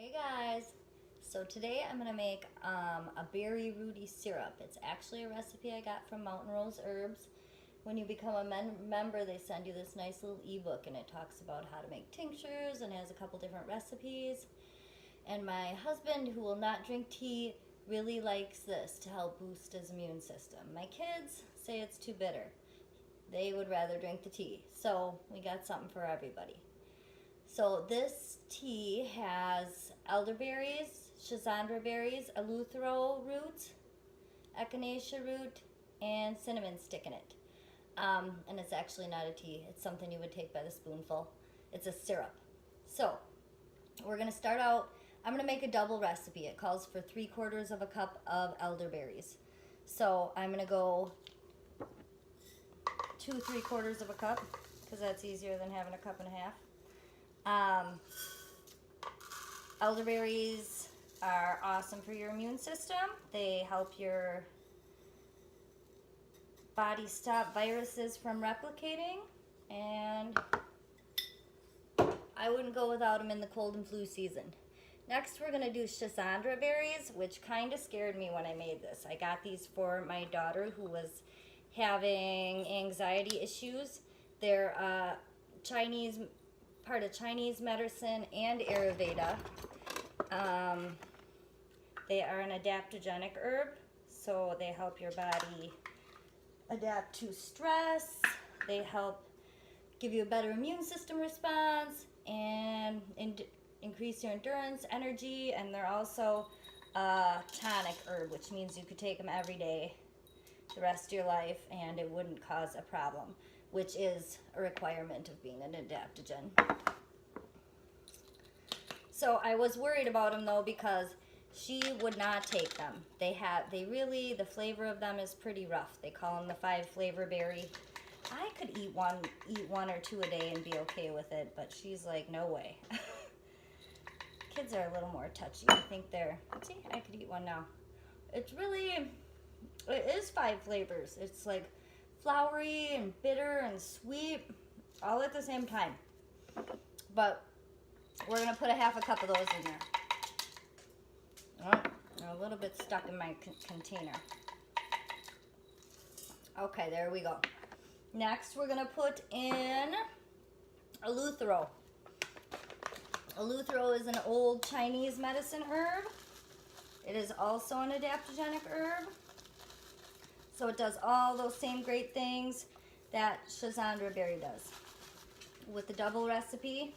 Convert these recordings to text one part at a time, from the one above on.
Hey guys, so today I'm going to make a Berry Rooty Syrup. It's actually a recipe I got from Mountain Rose Herbs. When you become a member, they send you this nice little ebook and it talks about how to make tinctures and has a couple different recipes. And my husband, who will not drink tea, really likes this to help boost his immune system. My kids say it's too bitter. They would rather drink the tea. So we got something for everybody. So this tea has elderberries, schisandra berries, eluthero root, echinacea root, and cinnamon stick in it. And it's actually not a tea. It's something you would take by the spoonful. It's a syrup. So we're going to start out. I'm going to make a double recipe. It calls for 3/4 of a cup of elderberries. So I'm going to go 2 3/4 of a cup because that's easier than having a cup and a half. Elderberries are awesome for your immune system. They help your body stop viruses from replicating, and I wouldn't go without them in the cold and flu season. Next, we're going to do schisandra berries, which kind of scared me when I made this. I got these for my daughter who was having anxiety issues. They're part of Chinese medicine and Ayurveda. They are an adaptogenic herb, so they help your body adapt to stress. They help give you a better immune system response and increase your endurance, energy, and they're also a tonic herb, which means you could take them every day the rest of your life and it wouldn't cause a problem, which is a requirement of being an adaptogen. So I was worried about them though because she would not take them. The flavor of them is pretty rough. They call them the 5 flavor berry. I could eat one or two a day and be okay with it, but she's like, no way. Kids are a little more touchy. I think see, I could eat one now. It is 5 flavors. It's like flowery and bitter and sweet all at the same time. But we're going to put a 1/2 cup of those in there. Oh, they're a little bit stuck in my container. Okay, there we go. Next, we're going to put in eluthero. Eluthero is an old Chinese medicine herb. It is also an adaptogenic herb. So it does all those same great things that schisandra berry does. With the double recipe,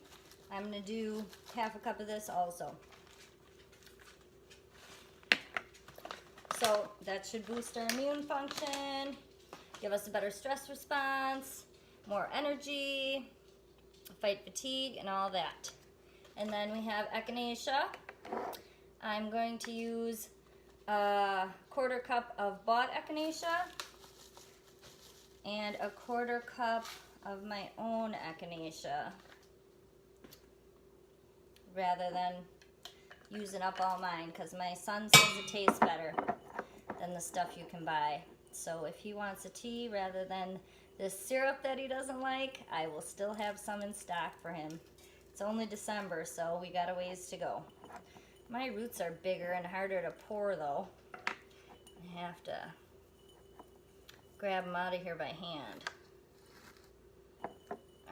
I'm going to do 1/2 cup of this also. So that should boost our immune function, give us a better stress response, more energy, fight fatigue, and all that. And then we have echinacea. I'm going to use a 1/4 cup of bought echinacea and a 1/4 cup of my own echinacea, rather than using up all mine, because my son says it tastes better than the stuff you can buy. So if he wants a tea rather than this syrup that he doesn't like, I will still have some in stock for him. It's only December, so we got a ways to go. My roots are bigger and harder to pour though. I have to grab them out of here by hand.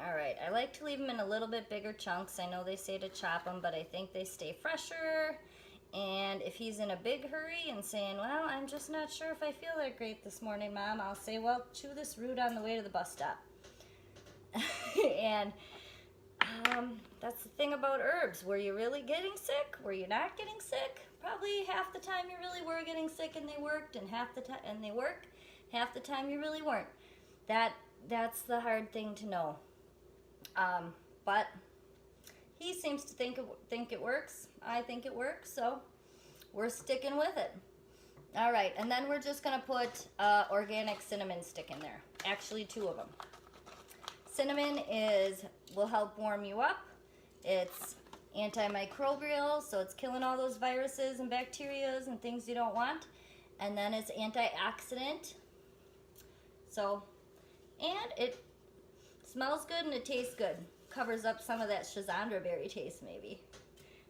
Alright, I like to leave them in a little bit bigger chunks. I know they say to chop them, but I think they stay fresher. And if he's in a big hurry and saying, well, I'm just not sure if I feel that great this morning, Mom, I'll say, well, chew this root on the way to the bus stop. And that's the thing about herbs. Were you really getting sick? Were you not getting sick? Probably half the time you really were getting sick and they worked, and half the the time you really weren't. That's the hard thing to know. But he seems to think it works. I think it works, so we're sticking with it. All right, and then we're just gonna put organic cinnamon stick in there. Actually, 2 of them. Cinnamon will help warm you up. It's antimicrobial, so it's killing all those viruses and bacteria and things you don't want. And then it's antioxidant. So, and it smells good and it tastes good. Covers up some of that schisandra berry taste maybe.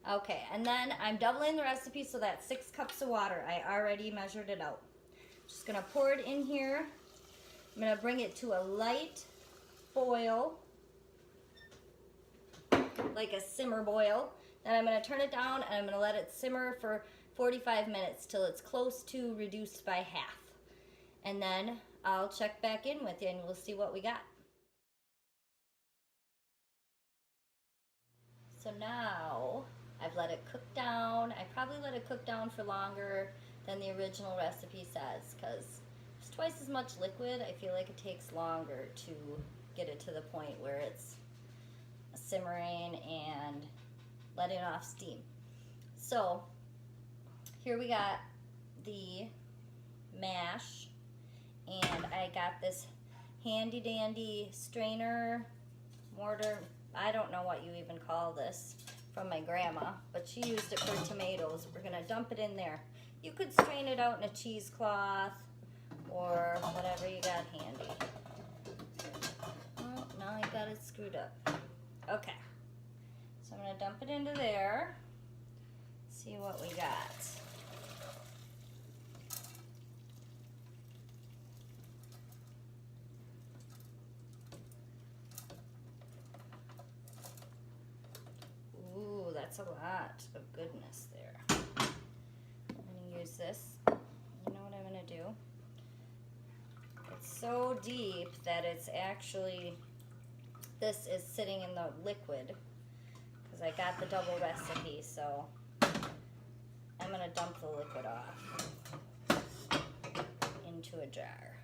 Okay, and then I'm doubling the recipe, so that's 6 cups of water. I already measured it out. Just gonna pour it in here. I'm gonna bring it to a light boil, like a simmer boil. Then I'm gonna turn it down and I'm gonna let it simmer for 45 minutes till it's close to reduced by half. And then I'll check back in with you and we'll see what we got. So now I've let it cook down. I probably let it cook down for longer than the original recipe says, because it's twice as much liquid. I feel like it takes longer to get it to the point where it's simmering and letting off steam. So here we got the mash, and I got this handy dandy strainer, mortar, I don't know what you even call this, from my grandma, but she used it for tomatoes. We're gonna dump it in there. You could strain it out in a cheesecloth or whatever you got handy. Oh, now I got it screwed up. Okay, so I'm gonna dump it into there, see what we got. Ooh, that's a lot of goodness there. I'm gonna use this. You know what I'm gonna do? It's so deep that it's actually, this is sitting in the liquid because I got the double recipe, so I'm gonna dump the liquid off into a jar.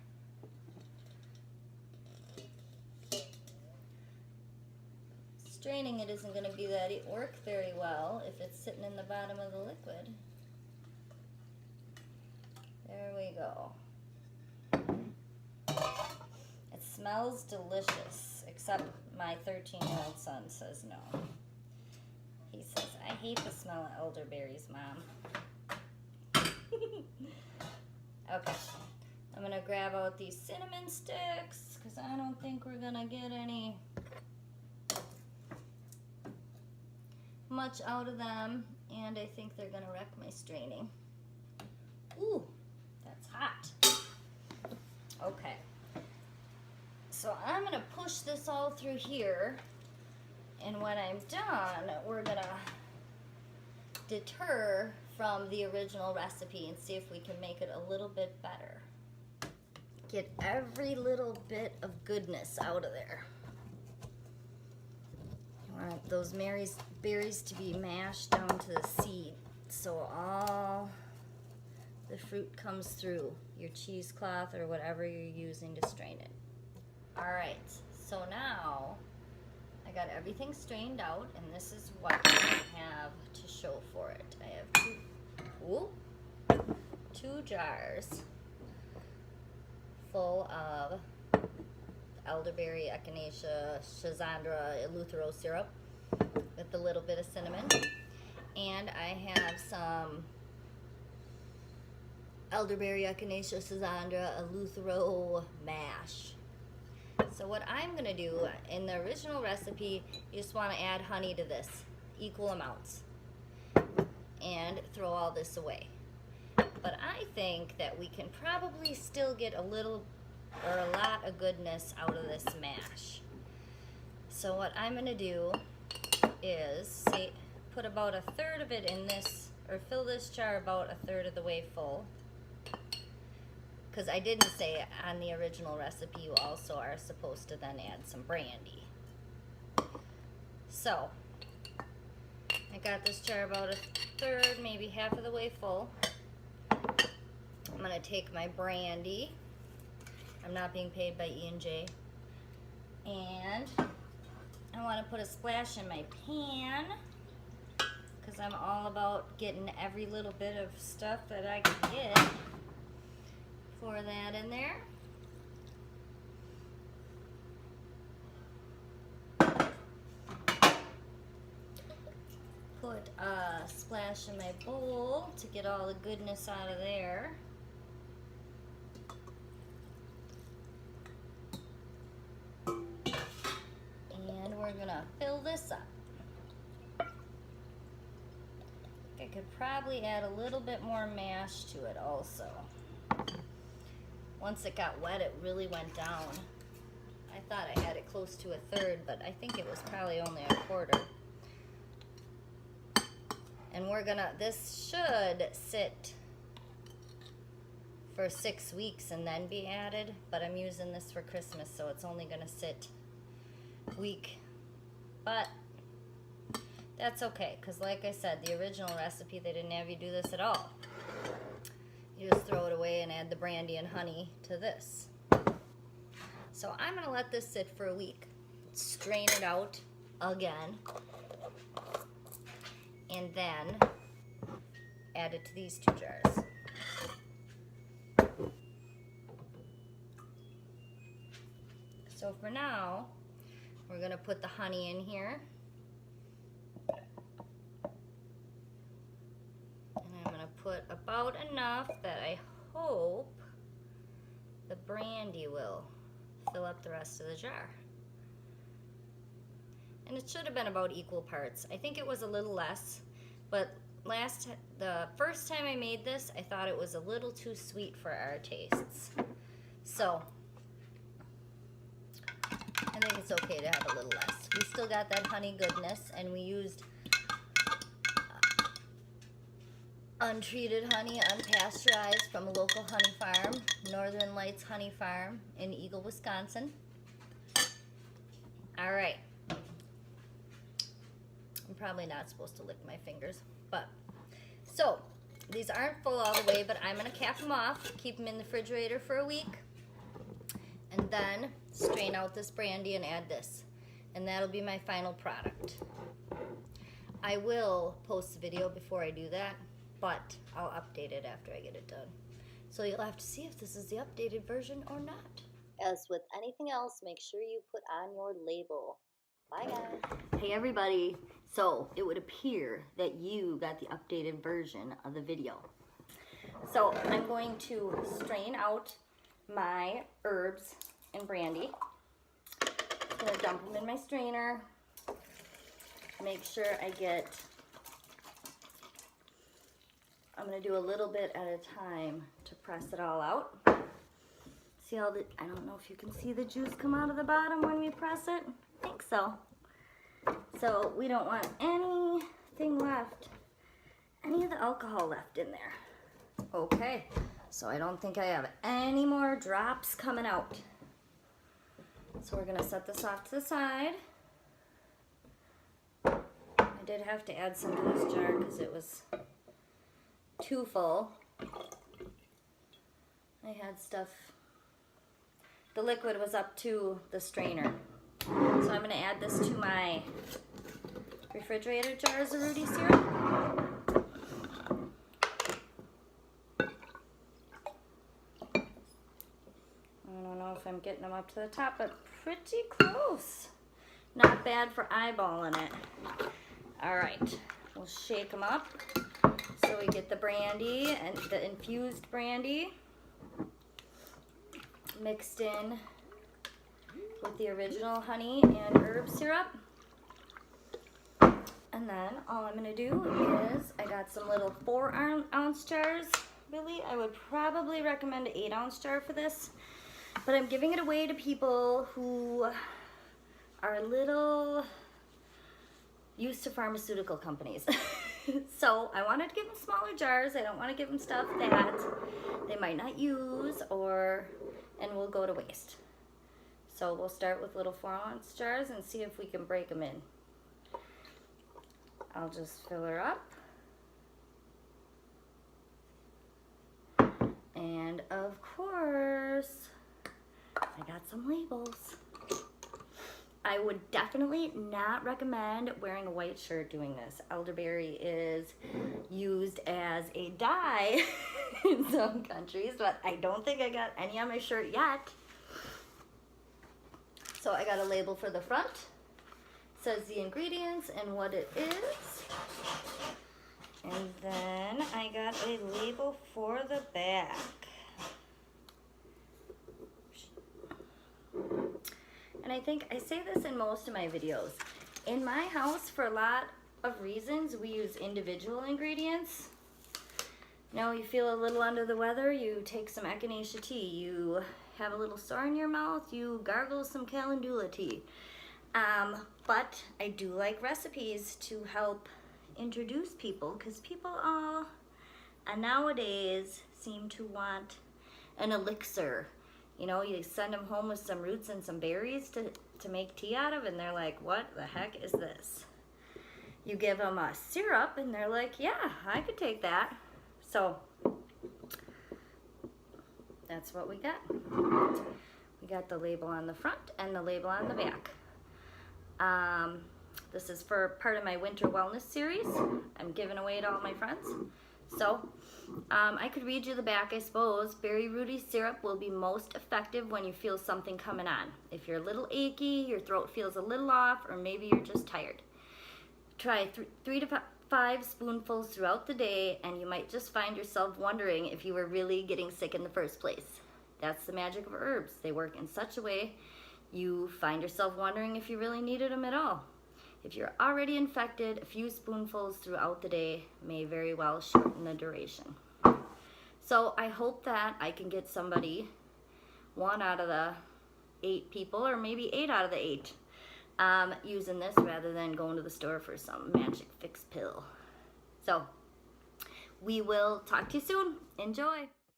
Straining it isn't going to be that work very well if it's sitting in the bottom of the liquid. There we go. It smells delicious, except my 13-year-old son says no. He says, I hate the smell of elderberries, Mom. Okay, I'm going to grab out these cinnamon sticks because I don't think we're going to get any much out of them, and I think they're gonna wreck my straining. Ooh, that's hot. Okay, so I'm gonna push this all through here, and when I'm done, we're gonna deter from the original recipe and see if we can make it a little bit better. Get every little bit of goodness out of there. I want those berries to be mashed down to the seed, so all the fruit comes through your cheesecloth or whatever you're using to strain it. All right, so now I got everything strained out, and this is what I have to show for it. I have two jars full of elderberry, echinacea, schisandra, eluthero syrup with a little bit of cinnamon. And I have some elderberry, echinacea, schisandra, eluthero mash. So what I'm gonna do, in the original recipe, you just wanna add honey to this, equal amounts, and throw all this away. But I think that we can probably still get a little or a lot of goodness out of this mash. So what I'm gonna do is put about a third of it in this, or fill this jar about a third of the way full. Because I didn't say on the original recipe you also are supposed to then add some brandy. So I got this jar about a third, maybe half of the way full. I'm gonna take my brandy. I'm not being paid by E&J. And I want to put a splash in my pan because I'm all about getting every little bit of stuff that I can get. Pour that in there. Put a splash in my bowl to get all the goodness out of there. And we're gonna fill this up. I could probably add a little bit more mash to it also. Once it got wet, it really went down. I thought I had it close to a third, but I think it was probably only a quarter. And this should sit for 6 weeks and then be added, but I'm using this for Christmas, so it's only gonna sit a week. But that's okay, because like I said, the original recipe, they didn't have you do this at all. You just throw it away and add the brandy and honey to this. So I'm gonna let this sit for a week. Strain it out again. And then add it to these 2 jars. So for now, we're gonna put the honey in here. And I'm gonna put about enough that I hope the brandy will fill up the rest of the jar. And it should have been about equal parts. I think it was a little less, but the first time I made this, I thought it was a little too sweet for our tastes. So I think it's okay to have a little less. We still got that honey goodness, and we used untreated honey, unpasteurized, from a local honey farm, Northern Lights Honey Farm in Eagle, Wisconsin. All right. I'm probably not supposed to lick my fingers, but so these aren't full all the way, but I'm gonna cap them off, keep them in the refrigerator for a week, and then strain out this brandy and add this, and that'll be my final product. I will post the video before I do that, but I'll update it after I get it done. So you'll have to see if this is the updated version or not. As with anything else, make sure you put on your label. Bye guys. Hey everybody. So it would appear that you got the updated version of the video. So I'm going to strain out my herbs and brandy. I'm going to dump them in my strainer. Make sure I'm going to do a little bit at a time to press it all out. See how I don't know if you can see the juice come out of the bottom when we press it. I think so. So we don't want anything left, any of the alcohol left in there. Okay, so I don't think I have any more drops coming out. So we're gonna set this off to the side. I did have to add some to this jar because it was too full. I had stuff, the liquid was up to the strainer. So I'm going to add this to my refrigerated jars of Rooty Syrup. I don't know if I'm getting them up to the top, but pretty close. Not bad for eyeballing it. All right, we'll shake them up so we get the brandy and the infused brandy mixed in with the original honey and herb syrup. And then all I'm gonna do is, I got some little 4-ounce jars. Really, I would probably recommend an 8-ounce jar for this, but I'm giving it away to people who are a little used to pharmaceutical companies. So I wanted to give them smaller jars. I don't want to give them stuff that they might not use and will go to waste. So we'll start with little 4-ounce jars and see if we can break them in. I'll just fill her up. And of course, I got some labels. I would definitely not recommend wearing a white shirt doing this. Elderberry is used as a dye in some countries, but I don't think I got any on my shirt yet. So I got a label for the front. It says the ingredients and what it is. And then I got a label for the back. And I think I say this in most of my videos. In my house, for a lot of reasons we use individual ingredients. Now you feel a little under the weather, you take some Echinacea tea. You have a little sore in your mouth, you gargle some calendula tea. But I do like recipes to help introduce people, because people all nowadays seem to want an elixir. You know, you send them home with some roots and some berries to make tea out of, and they're like, what the heck is this? You give them a syrup and they're like, yeah, I could take that. So that's what we got. We got the label on the front and the label on the back. This is for part of my winter wellness series. I'm giving away to all my friends. So I could read you the back, I suppose. Berry Rooty Syrup will be most effective when you feel something coming on. If you're a little achy, your throat feels a little off, or maybe you're just tired. Try 3 to 5 spoonfuls throughout the day, and you might just find yourself wondering if you were really getting sick in the first place. That's the magic of herbs. They work in such a way you find yourself wondering if you really needed them at all. If you're already infected, a few spoonfuls throughout the day may very well shorten the duration. So I hope that I can get somebody, 1 out of the 8 people, or maybe 8 out of the 8, using this rather than going to the store for some magic fix pill. So we will talk to you soon. Enjoy.